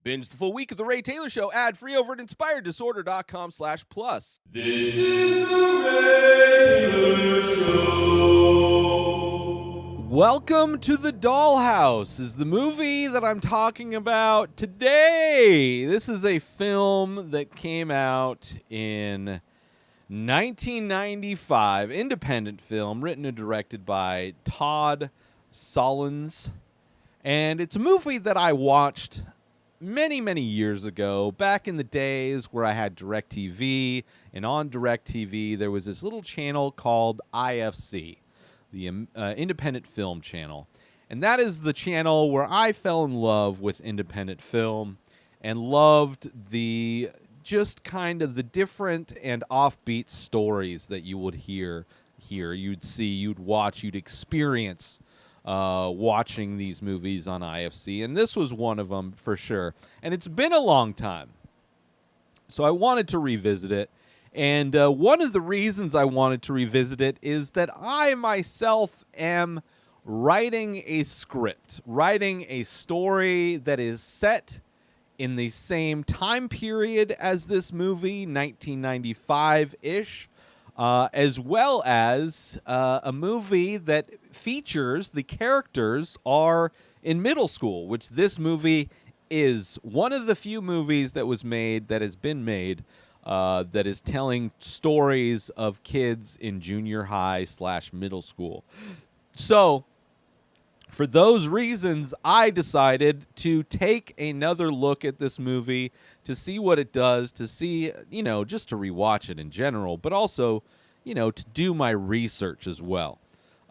Binge the full week of The Ray Taylor Show ad-free over at inspireddisorder.com/plus. This is The Ray Taylor Show. Welcome to the Dollhouse is the movie that I'm talking about today. This is a film that came out in 1995, independent film, written and directed by Todd, Solondz. And it's a movie that I watched many years ago, back in the days where I had DirecTV, and on DirecTV there was this little channel called IFC, the Independent Film Channel. And that is the channel where I fell in love with independent film and loved the just kind of the different and offbeat stories that you would hear here. You'd see, you'd watch, you'd experience watching these movies on IFC, and this was one of them for sure. And it's been a long time, so I wanted to revisit it. And one of the reasons I wanted to revisit it is that I myself am writing a script, writing a story that is set in the same time period as this movie, 1995-ish. As well as a movie that features the characters are in middle school, which this movie is one of the few movies that was made, that has been made, that is telling stories of kids in junior high / middle school. So, for those reasons, I decided to take another look at this movie to see what it does, to see, just to rewatch it in general, but also, to do my research as well.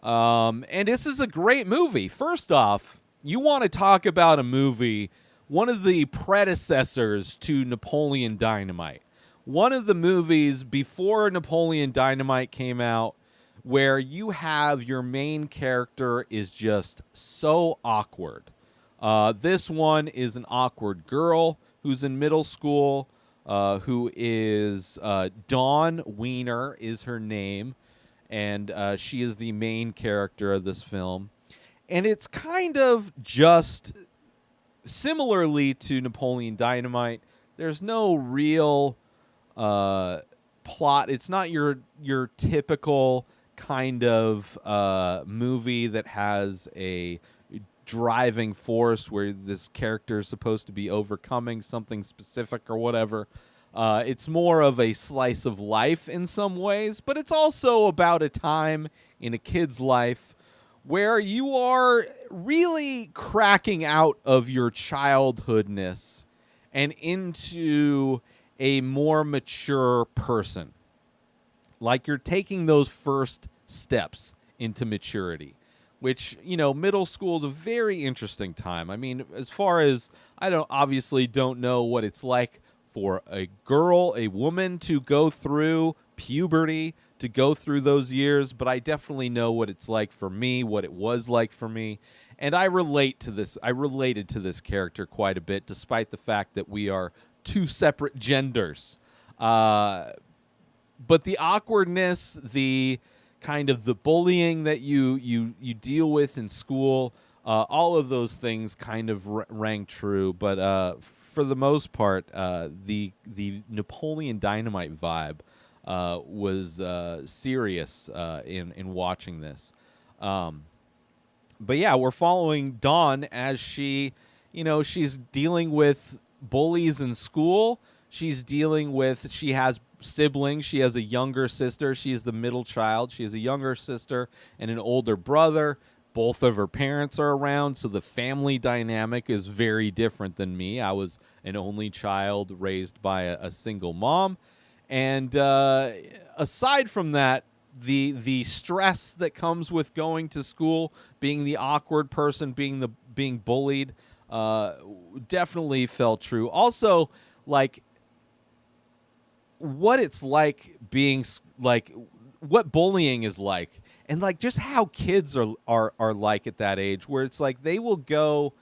And this is a great movie. First off, you want to talk about a movie, one of the predecessors to Napoleon Dynamite. One of the movies before Napoleon Dynamite came out, where you have your main character is just so awkward. This one is an awkward girl who's in middle school, who is Dawn Wiener is her name, and she is the main character of this film. And it's kind of just similarly to Napoleon Dynamite. There's no real plot. It's not your typical kind of movie that has a driving force where this character is supposed to be overcoming something specific or whatever. It's more of a slice of life in some ways, but it's also about a time in a kid's life where you are really cracking out of your childhoodness and into a more mature person. Like you're taking those first steps into maturity, which, middle school is a very interesting time. I mean, as far as I obviously don't know what it's like for a girl, a woman to go through puberty, to go through those years, but I definitely know what it's like for me, what it was like for me. And I relate to this. I related to this character quite a bit, despite the fact that we are two separate genders. But the awkwardness, the kind of the bullying that you deal with in school, all of those things kind of rang true. But for the most part, the Napoleon Dynamite vibe was serious in watching this. But yeah, we're following Dawn as she, she's dealing with bullies in school. She has siblings. She has a younger sister. She is the middle child. She has a younger sister and an older brother. Both of her parents are around, so the family dynamic is very different than me. I was an only child raised by a single mom. And aside from that, the stress that comes with going to school, being the awkward person, being bullied, definitely felt true. Also, like, what it's like being like, what bullying is like, and like just how kids are like at that age, where it's like they will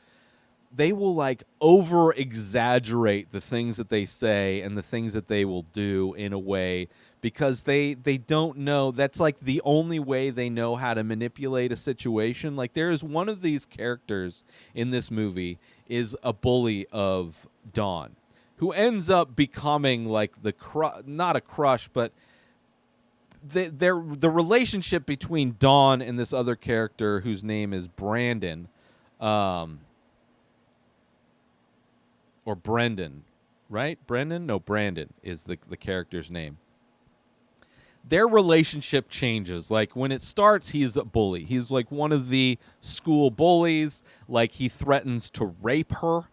like over exaggerate the things that they say and the things that they will do in a way because they don't know. That's like the only way they know how to manipulate a situation. Like there is one of these characters in this movie is a bully of Dawn, who ends up becoming like not a crush, but the relationship between Dawn and this other character whose name is Brandon, or Brendan, right? Brendan? No, Brandon is the character's name. Their relationship changes. Like, when it starts, he's a bully. He's like one of the school bullies. Like, he threatens to rape her,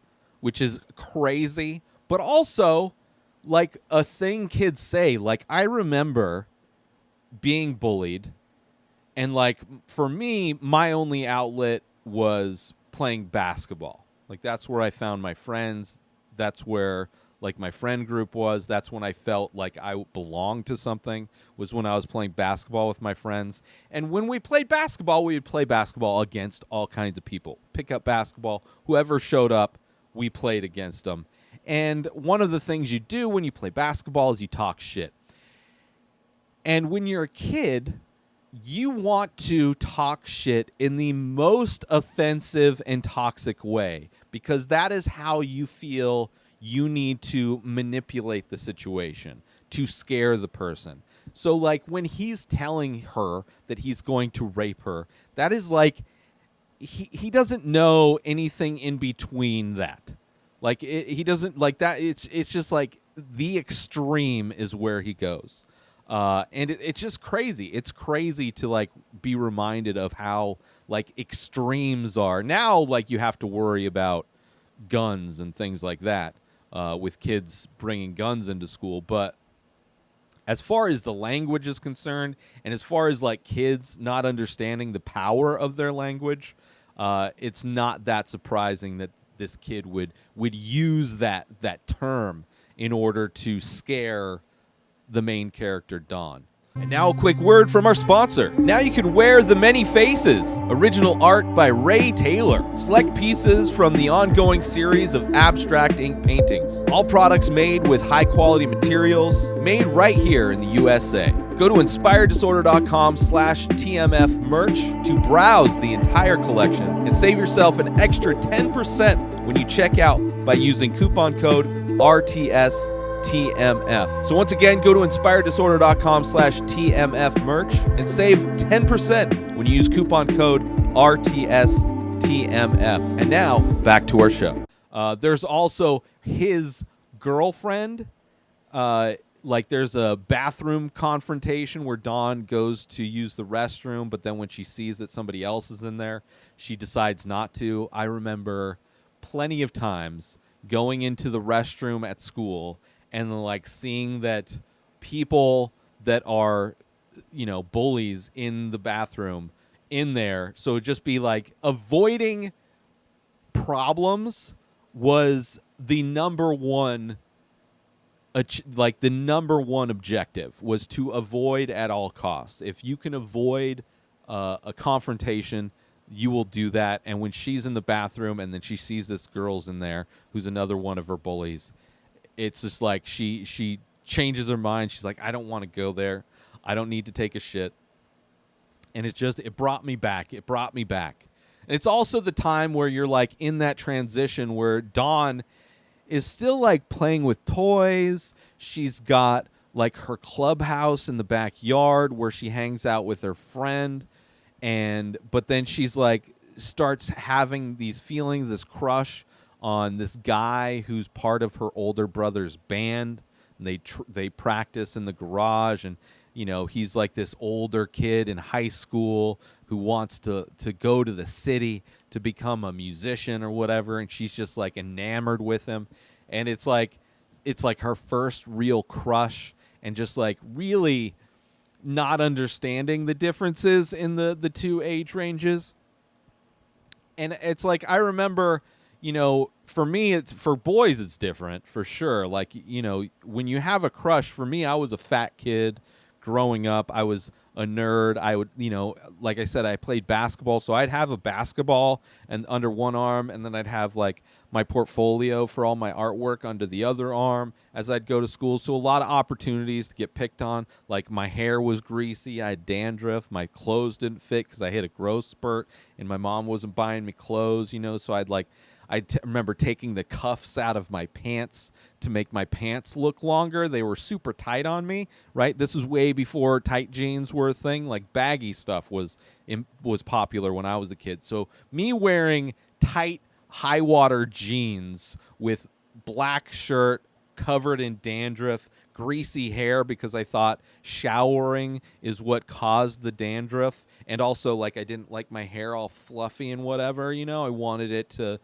which is crazy. But also, like, a thing kids say. Like, I remember being bullied, and like, for me, my only outlet was playing basketball. Like, that's where I found my friends. That's where like my friend group was. That's when I felt like I belonged to something, was when I was playing basketball with my friends. And when we played basketball, we would play basketball against all kinds of people. Pick up basketball, whoever showed up, we played against them. And one of the things you do when you play basketball is you talk shit. And when you're a kid, you want to talk shit in the most offensive and toxic way, because that is how you feel you need to manipulate the situation to scare the person. So, like, when he's telling her that he's going to rape her, that is like, he doesn't know anything in between that. Like, he doesn't, like, that. It's just like the extreme is where he goes. And it's just crazy. It's crazy to, like, be reminded of how, like, extremes are. Now, like, you have to worry about guns and things like that, with kids bringing guns into school. But as far as the language is concerned, and as far as, like, kids not understanding the power of their language, it's not that surprising that this kid would use that term in order to scare the main character, Dawn. And now a quick word from our sponsor. Now you can wear The Many Faces, original art by Ray Taylor. Select pieces from the ongoing series of abstract ink paintings. All products made with high-quality materials, made right here in the USA. Go to inspireddisorder.com/TMF merch to browse the entire collection and save yourself an extra 10% when you check out by using coupon code RTSTMF. So once again, go to inspireddisorder.com/TMF merch and save 10% when you use coupon code RTSTMF. And now, back to our show. There's also his girlfriend. Like, there's a bathroom confrontation where Dawn goes to use the restroom, but then when she sees that somebody else is in there, she decides not to. I remember plenty of times going into the restroom at school and, like, seeing that people that are, you know, bullies in the bathroom in there. So it'd just be like avoiding problems was the number one, the number one objective was to avoid at all costs. If you can avoid a confrontation, you will do that. And when she's in the bathroom and then she sees this girl's in there who's another one of her bullies, it's just like she changes her mind. She's like, I don't want to go there. I don't need to take a shit. And it brought me back. It brought me back. And it's also the time where you're, like, in that transition where Dawn is still, like, playing with toys. She's got, like, her clubhouse in the backyard where she hangs out with her friend. But then she's, like, starts having these feelings, this crush on this guy who's part of her older brother's band. And they practice in the garage, and, you know, he's like this older kid in high school who wants to go to the city to become a musician or whatever, and she's just, like, enamored with him. And it's like her first real crush, and just, like, really not understanding the differences in the two age ranges. And it's like, I remember, you know, for me, for boys, it's different for sure. Like, you know, when you have a crush, for me, I was a fat kid growing up. I was a nerd. I would, you know, like I said, I played basketball, so I'd have a basketball and under one arm, and then I'd have, like, my portfolio for all my artwork under the other arm as I'd go to school. So a lot of opportunities to get picked on. Like, my hair was greasy. I had dandruff. My clothes didn't fit because I hit a growth spurt, and my mom wasn't buying me clothes, you know, so I'd remember taking the cuffs out of my pants to make my pants look longer. They were super tight on me, right? This was way before tight jeans were a thing. Like baggy stuff was popular when I was a kid. So me wearing tight high water jeans with black shirt covered in dandruff, greasy hair because I thought showering is what caused the dandruff, and also like I didn't like my hair all fluffy and whatever, you know. I wanted it to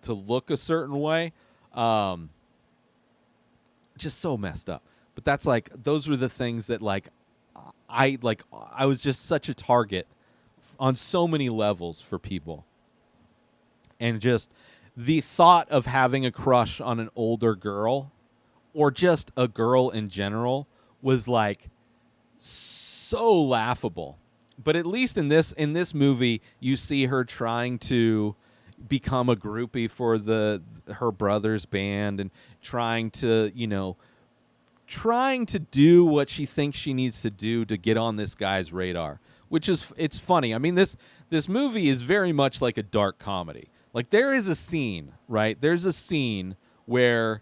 look a certain way. Just so messed up. But that's like, those were the things that I was just such a target on so many levels for people. And just the thought of having a crush on an older girl or just a girl in general was like so laughable. But at least in this movie, you see her trying to become a groupie for her brother's band and trying to do what she thinks she needs to do to get on this guy's radar, it's funny. I mean, this movie is very much like a dark comedy. Like, there is a scene, right? There's a scene where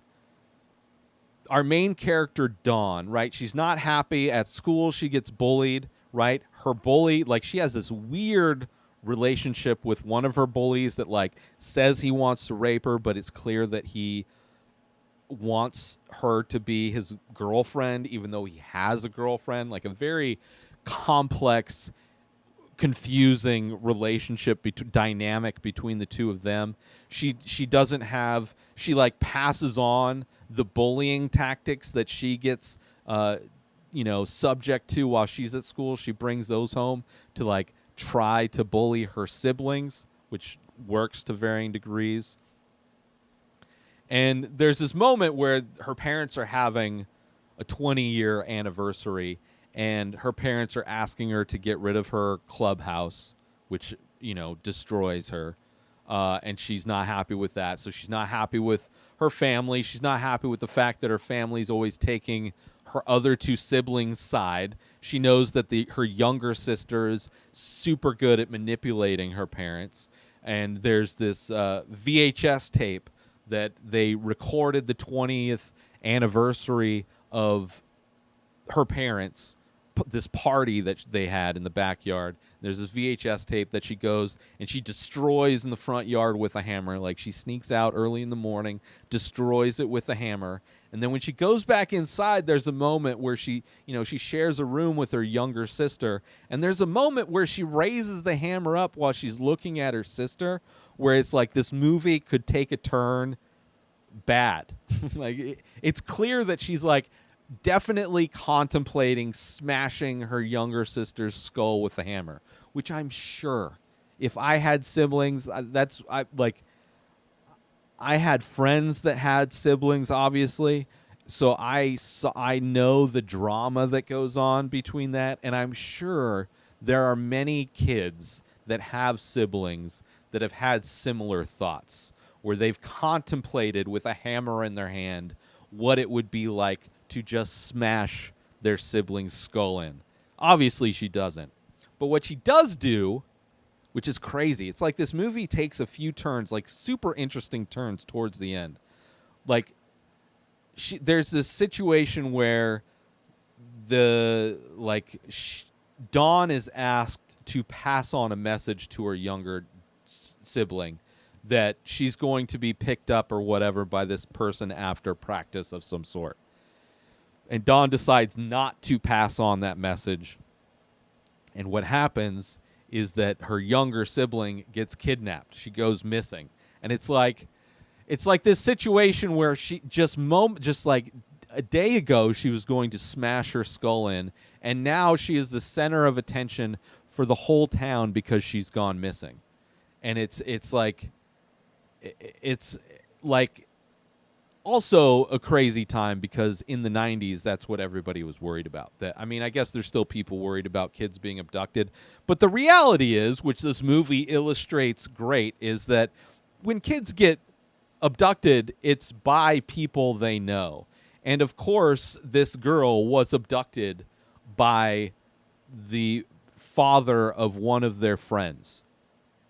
our main character, Dawn, right? She's not happy at school. She gets bullied, right? Her bully, like, she has this weird relationship with one of her bullies that, like, says he wants to rape her, but it's clear that he wants her to be his girlfriend, even though he has a girlfriend. Like, a very complex, confusing relationship dynamic between the two of them. She like passes on the bullying tactics that she gets subject to while she's at school. She brings those home to like try to bully her siblings, which works to varying degrees. And there's this moment where her parents are having a 20-year anniversary, and her parents are asking her to get rid of her clubhouse, which, destroys her. And she's not happy with that. So she's not happy with her family. She's not happy with the fact that her family's always taking her other two siblings' side. She knows that her younger sister is super good at manipulating her parents. And there's this VHS tape that they recorded the 20th anniversary of her parents, this party that they had in the backyard. There's this VHS tape that she goes and she destroys in the front yard with a hammer. Like, she sneaks out early in the morning, destroys it with a hammer. And then when she goes back inside, there's a moment where she shares a room with her younger sister. And there's a moment where she raises the hammer up while she's looking at her sister, where it's like this movie could take a turn bad. Like, it's clear that she's like definitely contemplating smashing her younger sister's skull with a hammer, which I'm sure if I had siblings, I had friends that had siblings, obviously, so I know the drama that goes on between that, and I'm sure there are many kids that have siblings that have had similar thoughts, where they've contemplated with a hammer in their hand what it would be like to just smash their sibling's skull in. Obviously, she doesn't. But what she does do, which is crazy, it's like this movie takes a few turns, like super interesting turns towards the end. Like, there's this situation where Dawn is asked to pass on a message to her younger sibling that she's going to be picked up or whatever by this person after practice of some sort. And Dawn decides not to pass on that message. And what happens is that her younger sibling gets kidnapped. She goes missing. And it's like this situation where she just like a day ago she was going to smash her skull in, and now she is the center of attention for the whole town because she's gone missing. And it's like also a crazy time because in the 90s, that's what everybody was worried about. I guess there's still people worried about kids being abducted. But the reality is, which this movie illustrates great, is that when kids get abducted, it's by people they know. And of course, this girl was abducted by the father of one of their friends.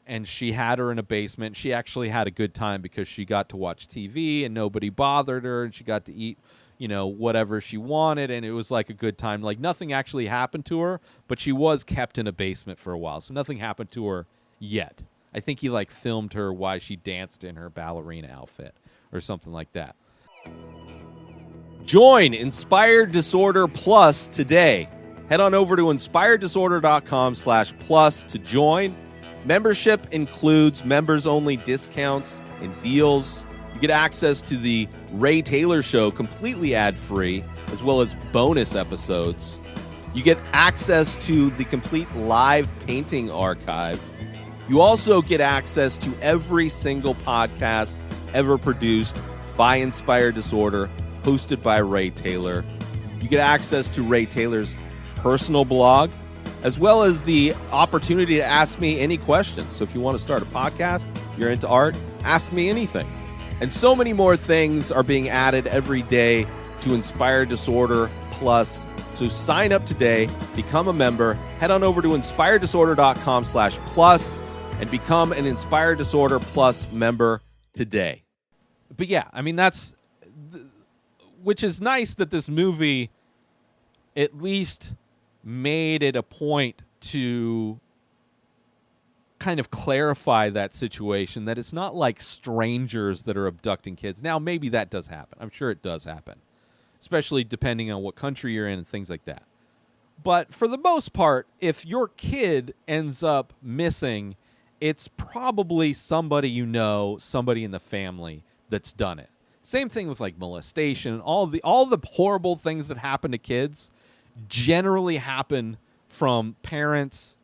and she had her in a basement. She actually had a good time because she got to watch TV and nobody bothered her, and she got to eat, whatever she wanted, and it was like a good time. Like nothing actually happened to her, but she was kept in a basement for a while, so nothing happened to her yet. I think he like filmed her while she danced in her ballerina outfit or something like that. Join Inspired Disorder Plus today. Head on over to inspireddisorder.com/plus to join. Membership includes members-only discounts and deals. You get access to the Ray Taylor Show completely ad-free, as well as bonus episodes. You get access to the complete live painting archive. You also get access to every single podcast ever produced by Inspired Disorder, hosted by Ray Taylor. You get access to Ray Taylor's personal blog, as well as the opportunity to ask me any questions. So if you want to start a podcast, you're into art, ask me anything. And so many more things are being added every day to Inspired Disorder Plus. So sign up today, become a member, head on over to inspireddisorder.com/plus and become an Inspired Disorder Plus member today. But yeah, I mean, which is nice that this movie at least made it a point to kind of clarify that situation, that it's not like strangers that are abducting kids. Now, maybe that does happen. I'm sure it does happen, especially depending on what country you're in and things like that. But for the most part, if your kid ends up missing, it's probably somebody somebody in the family that's done it. Same thing with like molestation. All the horrible things that happen to kids generally happen from parents,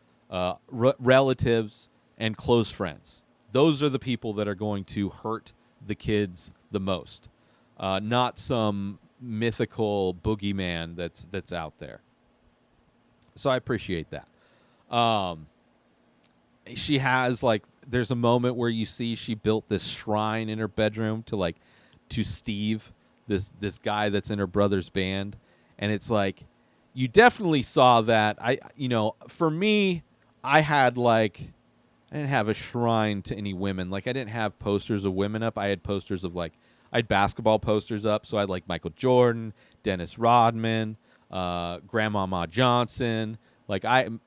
relatives, and close friends. Those are the people that are going to hurt the kids the most, not some mythical boogeyman that's out there. So I appreciate that. She has there's a moment where you see she built this shrine in her bedroom to Steve, this guy that's in her brother's band, and it's like you definitely saw that. For me, I didn't have a shrine to any women. Like I didn't have posters of women up. I had posters of I had basketball posters up. So I had Michael Jordan, Dennis Rodman, Grandmama Johnson,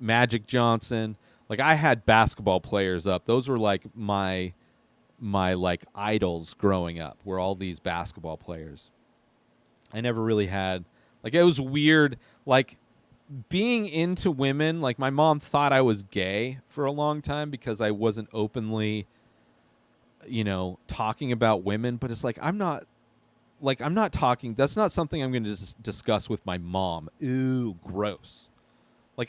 Magic Johnson. I had basketball players up. Those were my idols growing up, were all these basketball players. I never really had it was weird being into women. My mom thought I was gay for a long time because I wasn't openly talking about women, but it's I'm not talking. That's not something I'm going to discuss with my mom. Ew, gross.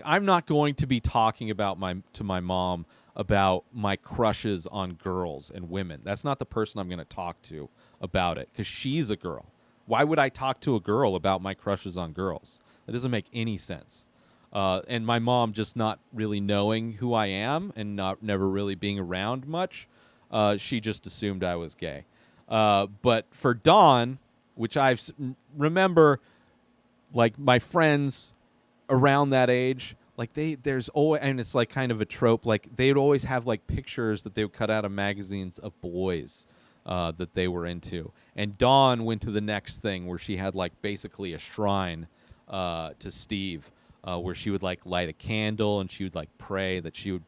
I'm not going to be talking to my mom about my crushes on girls and women. That's not the person I'm going to talk to about it, because she's a girl. Why would I talk to a girl about my crushes on girls? That doesn't make any sense. And my mom just not really knowing who I am and never really being around much, she just assumed I was gay. But for Dawn, which I remember, my friends around that age, there's always, and it's kind of a trope, they'd always have pictures that they would cut out of magazines of boys that they were into. And Dawn went to the next thing where she had basically a shrine to Steve, where she would light a candle and she would pray that he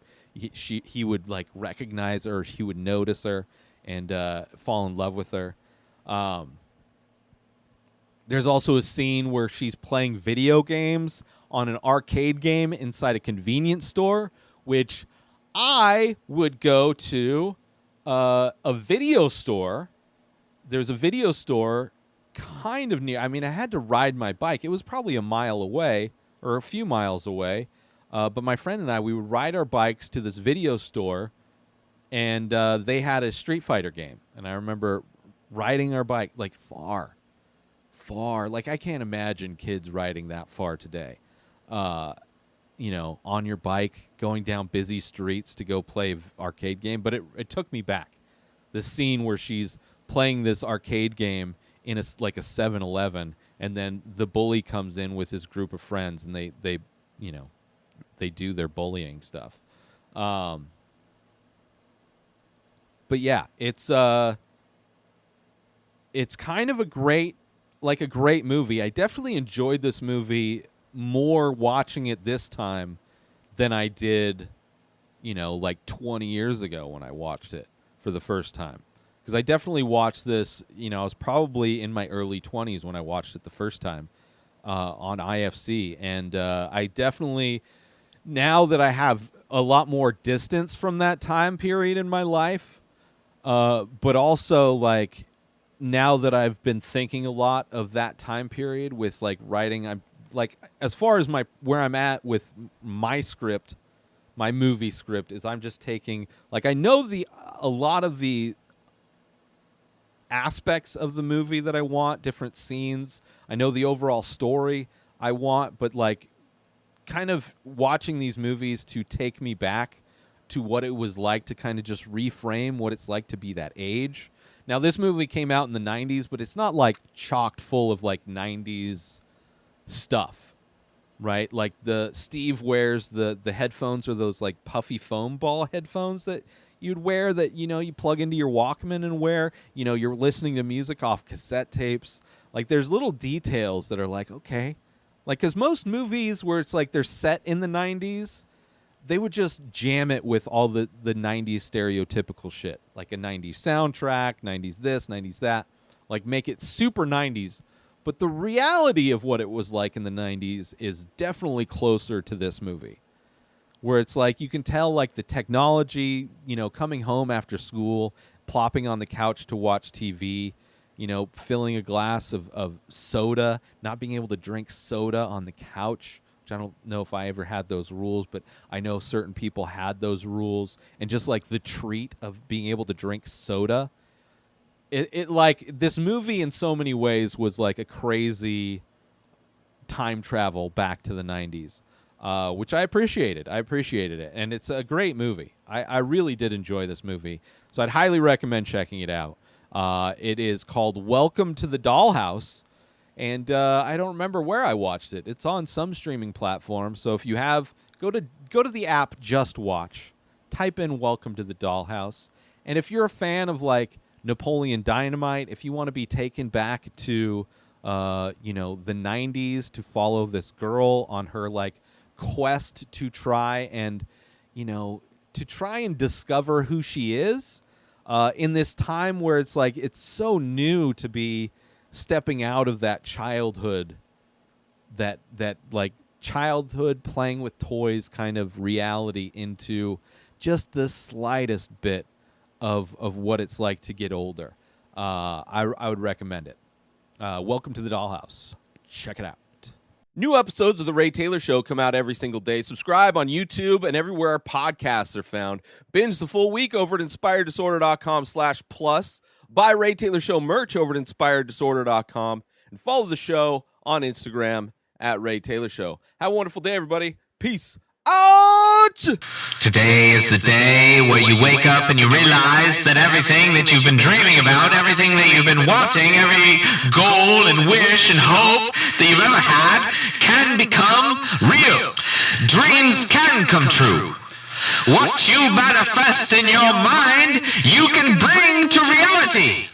would recognize her, he would notice her and fall in love with her. There's also a scene where she's playing video games on an arcade game inside a convenience store, which I would go to a video store. There's a video store kind of near. I mean, I had to ride my bike. It was probably a mile away or a few miles away. But my friend and I, we would ride our bikes to this video store, and they had a Street Fighter game. And I remember riding our bike far. I can't imagine kids riding that far today. On your bike, going down busy streets to go play arcade game. But it took me back. The scene where she's playing this arcade game in a 7-Eleven, and then the bully comes in with his group of friends, and they do their bullying stuff. But yeah, it's kind of a great movie. I definitely enjoyed this movie more watching it this time than I did, 20 years ago when I watched it for the first time. Because I definitely watched this, I was probably in my early 20s when I watched it the first time on IFC. And I definitely, now that I have a lot more distance from that time period in my life, but also, like, now that I've been thinking a lot of that time period with, like, writing, I'm like, as far as where I'm at with my script, my movie script, is I'm just taking, like, I know a lot of the aspects of the movie that I want, different scenes. I know the overall story I want, but, like, kind of watching these movies to take me back to what it was like to kind of just reframe what it's like to be that age. Now, this movie came out in the 90s, but it's not, like, chocked full of, like, 90s stuff, right? Like, Steve wears the headphones, or those, like, puffy foam ball headphones that you'd wear that, you plug into your Walkman and wear. You're listening to music off cassette tapes. Like, there's little details that are like, okay. Like, because most movies where it's like they're set in the 90s, they would just jam it with all the 90s stereotypical shit. Like a 90s soundtrack, 90s this, 90s that. Like, make it super 90s. But the reality of what it was like in the 90s is definitely closer to this movie. Where it's like, you can tell, like, the technology, coming home after school, plopping on the couch to watch TV, filling a glass of soda, not being able to drink soda on the couch. I don't know if I ever had those rules, but I know certain people had those rules. And just, like, the treat of being able to drink soda, it like, this movie in so many ways was like a crazy time travel back to the 90s, which I appreciated. I appreciated it, and it's a great movie. I really did enjoy this movie, so I'd highly recommend checking it out. It is called Welcome to the Dollhouse. And I don't remember where I watched it. It's on some streaming platform. So if you have, go to the app Just Watch, type in Welcome to the Dollhouse. And if you're a fan of, like, Napoleon Dynamite, if you want to be taken back to the 90s to follow this girl on her, like, quest to try and discover who she is in this time where it's like, it's so new to be stepping out of that childhood, that like childhood playing with toys kind of reality into just the slightest bit of what it's like to get older. I would recommend it. Welcome to the Dollhouse. Check it out. New episodes of The Ray Taylor Show come out every single day. Subscribe on YouTube and everywhere our podcasts are found. Binge the full week over at inspireddisorder.com/plus. Buy Ray Taylor Show merch over at inspireddisorder.com. And follow the show on Instagram at Ray Taylor Show. Have a wonderful day, everybody. Peace out! Today is the day where you wake up and you realize that everything that you've been dreaming about, everything that you've been wanting, every goal and wish and hope that you've ever had can become real. Dreams can come true. What you manifest in your mind, you can bring to reality.